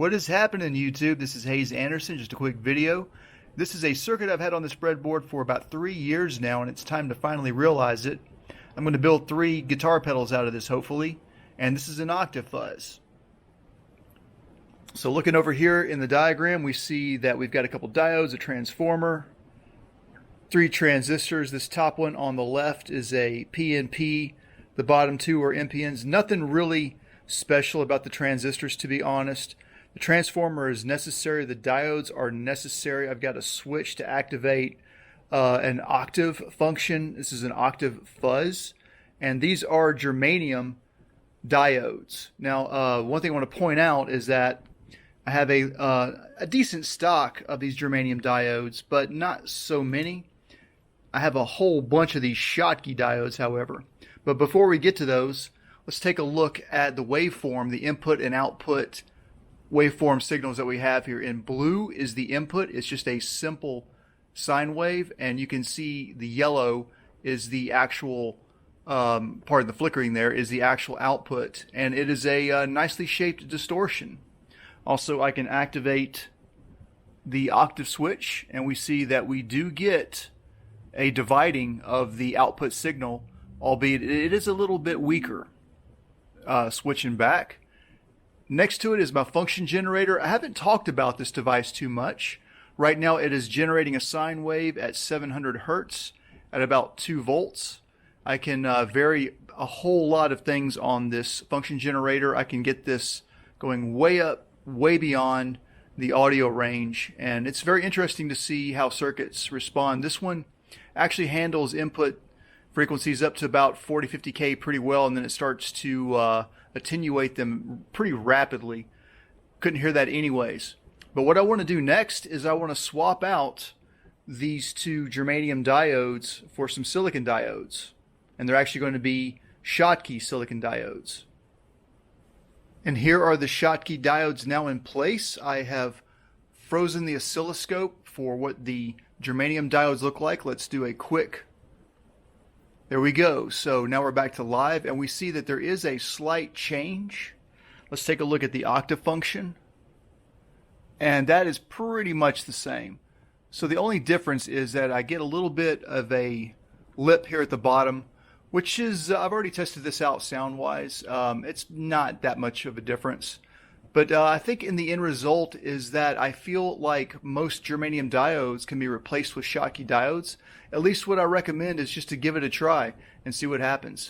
What is happening, YouTube? This is Hayes Anderson, just a quick video. This is a circuit I've had on this breadboard for about 3 years now, and it's time to finally realize it. I'm going to build 3 guitar pedals out of this, hopefully, and this is an Octave Fuzz. So looking over here in the diagram, we see that we've got a couple diodes, a transformer, 3 transistors. This top one on the left is a PNP. The bottom 2 are NPNs. Nothing really special about the transistors, to be honest. The transformer is necessary. The diodes are necessary. I've got a switch to activate an octave function. This is an Octave Fuzz, and these are germanium diodes. Now, one thing I want to point out is that I have a decent stock of these germanium diodes, but not so many. I have a whole bunch of these Schottky diodes, however. But before we get to those, let's take a look at the waveform, the input and output waveform signals that we have here. In blue is the input. It's just a simple sine wave, and you can see the yellow is the actual part of the flickering there is the actual output, and it is a nicely shaped distortion. Also, I can activate the octave switch, and we see that we do get a dividing of the output signal, albeit it is a little bit weaker. Switching back. Next to it is my function generator. I haven't talked about this device too much. Right now it is generating a sine wave at 700 Hertz at about 2 volts. I can vary a whole lot of things on this function generator. I can get this going way up, way beyond the audio range, and it's very interesting to see how circuits respond. This one actually handles input frequencies up to about 40-50K pretty well, and then it starts to attenuate them pretty rapidly. Couldn't hear that anyways. But what I want to do next is I want to swap out these 2 germanium diodes for some silicon diodes, and they're actually going to be Schottky silicon diodes. And here are the Schottky diodes now in place. I have frozen the oscilloscope for what the germanium diodes look like. Let's do a quick. There we go. So now we're back to live, and we see that there is a slight change. Let's take a look at the octave function, and that is pretty much the same. So the only difference is that I get a little bit of a lip here at the bottom, which is, I've already tested this out sound-wise. It's not that much of a difference. But I think in the end result is that I feel like most germanium diodes can be replaced with Schottky diodes. At least what I recommend is just to give it a try and see what happens.